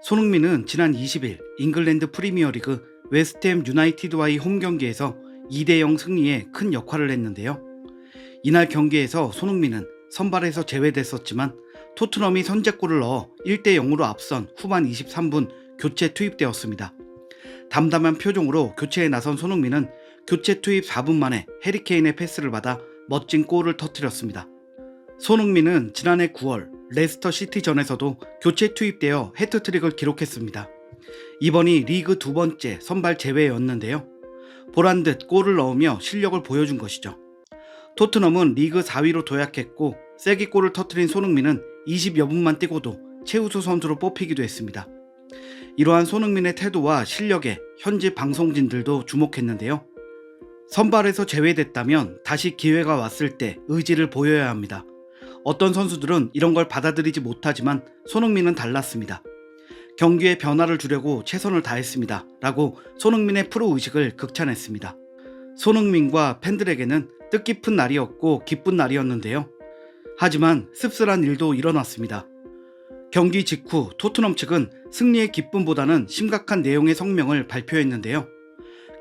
손흥민은 지난 20일 잉글랜드 프리미어리그 웨스트햄 유나이티드와의 홈 경기에서 2대0 승리에 큰 역할을 했는데요. 이날 경기에서 손흥민은 선발에서 제외됐었지만 토트넘이 선제골을 넣어 1대0으로 앞선 후반 23분 교체 투입되었습니다. 담담한 표정으로 교체에 나선 손흥민은 교체 투입 4분 만에 해리케인의 패스를 받아 멋진 골을 터뜨렸습니다. 손흥민은 지난해 9월 레스터 시티전에서도 교체 투입되어 해트트릭을 기록했습니다. 이번이 리그 두 번째 선발 제외였는데요. 보란듯 골을 넣으며 실력을 보여준 것이죠. 토트넘은 리그 4위로 도약했고 쐐기골을 터뜨린 손흥민은 20여 분만 뛰고도 최우수 선수로 뽑히기도 했습니다. 이러한 손흥민의 태도와 실력에 현지 방송진들도 주목했는데요. 선발에서 제외됐다면 다시 기회가 왔을 때 의지를 보여야 합니다. 어떤 선수들은 이런 걸 받아들이지 못하지만 손흥민은 달랐습니다. 경기에 변화를 주려고 최선을 다했습니다. 라고 손흥민의 프로의식을 극찬했습니다. 손흥민과 팬들에게는 뜻깊은 날이었고 기쁜 날이었는데요. 하지만 씁쓸한 일도 일어났습니다. 경기 직후 토트넘 측은 승리의 기쁨보다는 심각한 내용의 성명을 발표했는데요.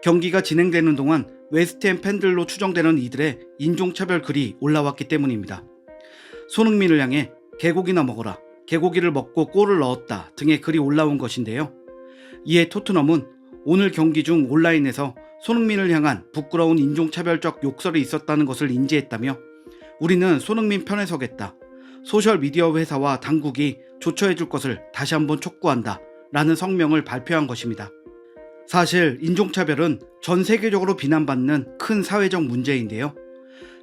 경기가 진행되는 동안 웨스트햄 팬들로 추정되는 이들의 인종차별 글이 올라왔기 때문입니다. 손흥민을 향해 개고기나 먹어라, 개고기를 먹고 골을 넣었다 등의 글이 올라온 것인데요. 이에 토트넘은 오늘 경기 중 온라인에서 손흥민을 향한 부끄러운 인종차별적 욕설이 있었다는 것을 인지했다며 우리는 손흥민 편에 서겠다. 소셜미디어 회사와 당국이 조처해 줄 것을 다시 한번 촉구한다 라는 성명을 발표한 것입니다. 사실 인종차별은 전 세계적으로 비난받는 큰 사회적 문제인데요.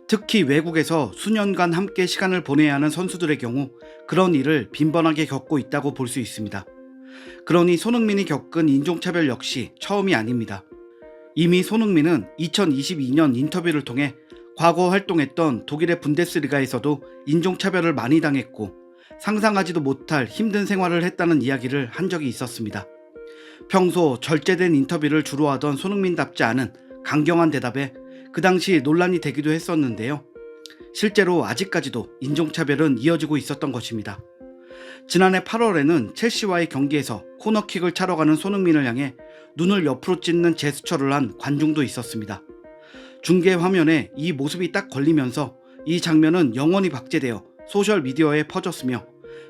특히 외국에서 수년간 함께 시간을 보내야 하는 선수들의 경우 그런 일을 빈번하게 겪고 있다고 볼 수 있습니다. 그러니 손흥민이 겪은 인종차별 역시 처음이 아닙니다. 이미 손흥민은 2022년 인터뷰를 통해 과거 활동했던 독일의 분데스리가에서도 인종차별을 많이 당했고 상상하지도 못할 힘든 생활을 했다는 이야기를 한 적이 있었습니다. 평소 절제된 인터뷰를 주로 하던 손흥민답지 않은 강경한 대답에 그 당시 논란이 되기도 했었는데요. 실제로 아직까지도 인종차별은 이어지고 있었던 것입니다. 지난해 8월에는 첼시와의 경기에서 코너킥을 차러 가는 손흥민을 향해 눈을 옆으로 찢는 제스처를 한 관중도 있었습니다. 중계 화면에 이 모습이 딱 걸리면서 이 장면은 영원히 박제되어 소셜미디어에 퍼졌으며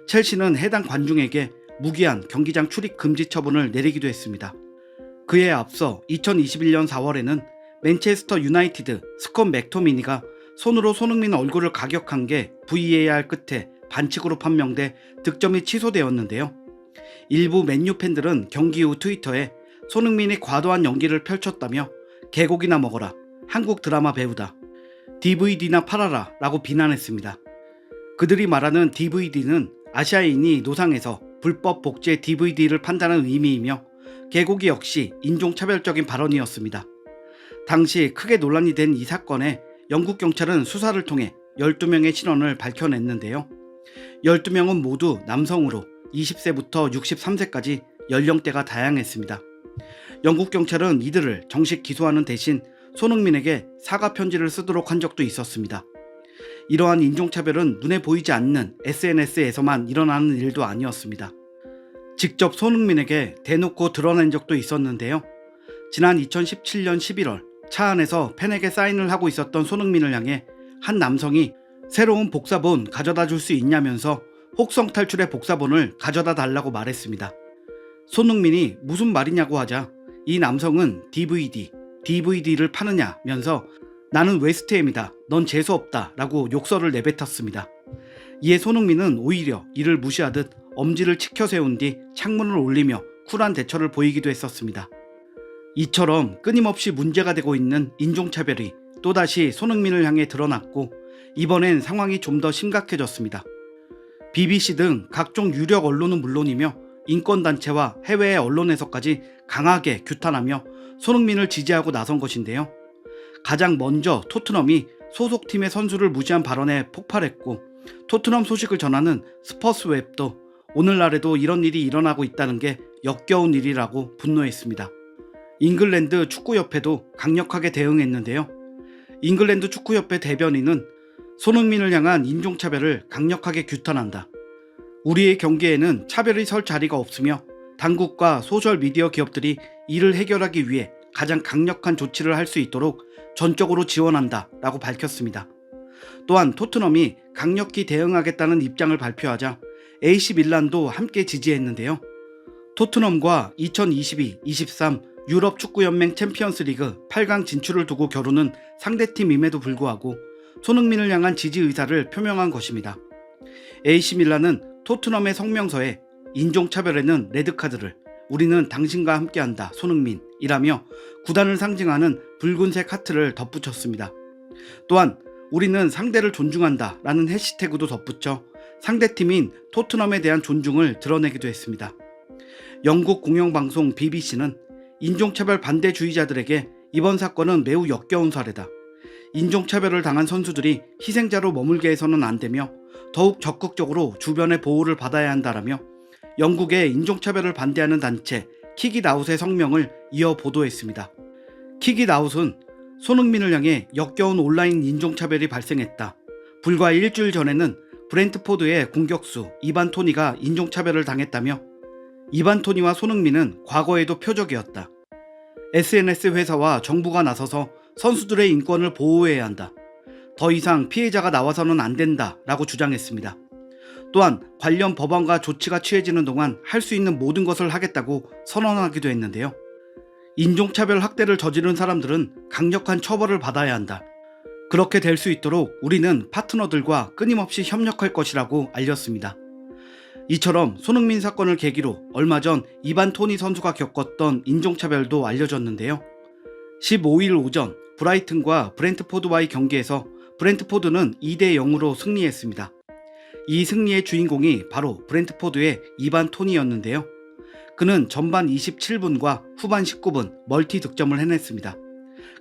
첼시는 해당 관중에게 무기한 경기장 출입 금지 처분을 내리기도 했습니다. 그에 앞서 2021년 4월에는 맨체스터 유나이티드 스콧 맥토미니가 손으로 손흥민 얼굴을 가격한 게 VAR 끝에 반칙으로 판명돼 득점이 취소되었는데요. 일부 맨유 팬들은 경기 후 트위터에 손흥민이 과도한 연기를 펼쳤다며 개고기나 먹어라, 한국 드라마 배우다, DVD나 팔아라 라고 비난했습니다. 그들이 말하는 DVD는 아시아인이 노상에서 불법 복제 DVD를 판다는 의미이며 개고기 역시 인종차별적인 발언이었습니다. 당시 크게 논란이 된 이 사건에 영국 경찰은 수사를 통해 12명의 신원을 밝혀냈는데요. 12명은 모두 남성으로 20세부터 63세까지 연령대가 다양했습니다. 영국 경찰은 이들을 정식 기소하는 대신 손흥민에게 사과 편지를 쓰도록 한 적도 있었습니다. 이러한 인종차별은 눈에 보이지 않는 SNS에서만 일어나는 일도 아니었습니다. 직접 손흥민에게 대놓고 드러낸 적도 있었는데요. 지난 2017년 11월 차 안에서 팬에게 사인을 하고 있었던 손흥민을 향해 한 남성이 새로운 복사본 가져다 줄 수 있냐면서 혹성 탈출의 복사본을 가져다 달라고 말했습니다. 손흥민이 무슨 말이냐고 하자 이 남성은 DVD를 파느냐면서 나는 웨스트햄이다, 넌 재수없다 라고 욕설을 내뱉었습니다. 이에 손흥민은 오히려 이를 무시하듯 엄지를 치켜 세운 뒤 창문을 올리며 쿨한 대처를 보이기도 했었습니다. 이처럼 끊임없이 문제가 되고 있는 인종차별이 또다시 손흥민을 향해 드러났고 이번엔 상황이 좀 더 심각해졌습니다. BBC 등 각종 유력 언론은 물론이며 인권단체와 해외의 언론에서까지 강하게 규탄하며 손흥민을 지지하고 나선 것인데요. 가장 먼저 토트넘이 소속팀의 선수를 무시한 발언에 폭발했고 토트넘 소식을 전하는 스퍼스웹도 오늘날에도 이런 일이 일어나고 있다는 게 역겨운 일이라고 분노했습니다. 잉글랜드 축구협회도 강력하게 대응했는데요. 잉글랜드 축구협회 대변인은 손흥민을 향한 인종차별을 강력하게 규탄한다. 우리의 경기에는 차별이 설 자리가 없으며 당국과 소셜미디어 기업들이 이를 해결하기 위해 가장 강력한 조치를 할 수 있도록 전적으로 지원한다 라고 밝혔습니다. 또한 토트넘이 강력히 대응하겠다는 입장을 발표하자 AC 밀란도 함께 지지했는데요. 토트넘과 2022-23 유럽 축구연맹 챔피언스리그 8강 진출을 두고 겨루는 상대팀임에도 불구하고 손흥민을 향한 지지 의사를 표명한 것입니다. AC 밀란은 토트넘의 성명서에 인종차별에는 레드카드를, 우리는 당신과 함께한다 손흥민이라며 구단을 상징하는 붉은색 하트를 덧붙였습니다. 또한 우리는 상대를 존중한다 라는 해시태그도 덧붙여 상대팀인 토트넘에 대한 존중을 드러내기도 했습니다. 영국 공영방송 BBC는 인종차별 반대주의자들에게 이번 사건은 매우 역겨운 사례다. 인종차별을 당한 선수들이 희생자로 머물게 해서는 안 되며 더욱 적극적으로 주변의 보호를 받아야 한다라며 영국의 인종차별을 반대하는 단체 킥잇아웃의 성명을 이어 보도했습니다. 킥잇아웃은 손흥민을 향해 역겨운 온라인 인종차별이 발생했다. 불과 일주일 전에는 브렌트포드의 공격수 이반 토니가 인종차별을 당했다며 이반 토니와 손흥민은 과거에도 표적이었다. SNS 회사와 정부가 나서서 선수들의 인권을 보호해야 한다. 더 이상 피해자가 나와서는 안 된다 라고 주장했습니다. 또한 관련 법안과 조치가 취해지는 동안 할 수 있는 모든 것을 하겠다고 선언하기도 했는데요. 인종차별 학대를 저지른 사람들은 강력한 처벌을 받아야 한다. 그렇게 될 수 있도록 우리는 파트너들과 끊임없이 협력할 것이라고 알렸습니다. 이처럼 손흥민 사건을 계기로 얼마 전 이반 토니 선수가 겪었던 인종차별도 알려졌는데요. 15일 오전 브라이튼과 브렌트포드와의 경기에서 브렌트포드는 2대0으로 승리했습니다. 이 승리의 주인공이 바로 브렌트포드의 이반 토니였는데요. 그는 전반 27분과 후반 19분 멀티 득점을 해냈습니다.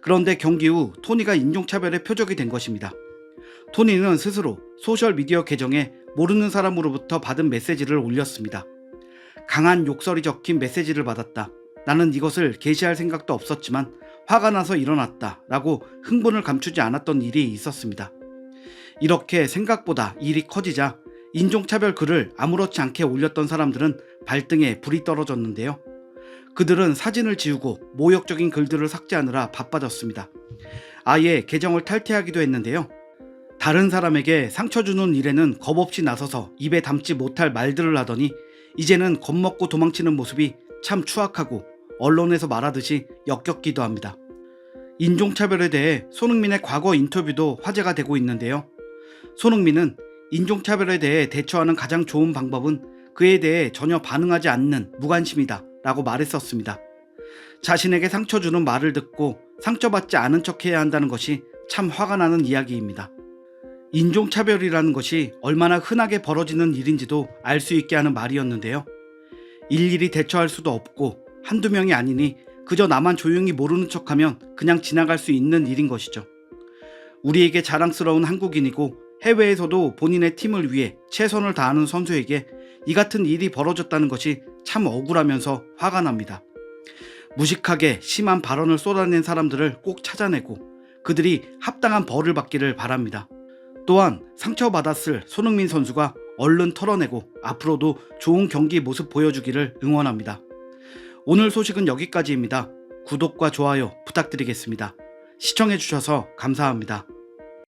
그런데 경기 후 토니가 인종차별의 표적이 된 것입니다. 토니는 스스로 소셜미디어 계정에 모르는 사람으로부터 받은 메시지를 올렸습니다. 강한 욕설이 적힌 메시지를 받았다. 나는 이것을 게시할 생각도 없었지만 화가 나서 일어났다 라고 흥분을 감추지 않았던 일이 있었습니다. 이렇게 생각보다 일이 커지자 인종차별 글을 아무렇지 않게 올렸던 사람들은 발등에 불이 떨어졌는데요. 그들은 사진을 지우고 모욕적인 글들을 삭제하느라 바빠졌습니다. 아예 계정을 탈퇴하기도 했는데요. 다른 사람에게 상처 주는 일에는 겁없이 나서서 입에 담지 못할 말들을 하더니 이제는 겁먹고 도망치는 모습이 참 추악하고 언론에서 말하듯이 역겹기도 합니다. 인종차별에 대해 손흥민의 과거 인터뷰도 화제가 되고 있는데요. 손흥민은 인종차별에 대해 대처하는 가장 좋은 방법은 그에 대해 전혀 반응하지 않는 무관심이다 라고 말했었습니다. 자신에게 상처 주는 말을 듣고 상처받지 않은 척 해야 한다는 것이 참 화가 나는 이야기입니다. 인종차별이라는 것이 얼마나 흔하게 벌어지는 일인지도 알 수 있게 하는 말이었는데요. 일일이 대처할 수도 없고 한두 명이 아니니 그저 나만 조용히 모르는 척하면 그냥 지나갈 수 있는 일인 것이죠. 우리에게 자랑스러운 한국인이고 해외에서도 본인의 팀을 위해 최선을 다하는 선수에게 이 같은 일이 벌어졌다는 것이 참 억울하면서 화가 납니다. 무식하게 심한 발언을 쏟아낸 사람들을 꼭 찾아내고 그들이 합당한 벌을 받기를 바랍니다. 또한 상처받았을 손흥민 선수가 얼른 털어내고 앞으로도 좋은 경기 모습 보여주기를 응원합니다. 오늘 소식은 여기까지입니다. 구독과 좋아요 부탁드리겠습니다. 시청해주셔서 감사합니다.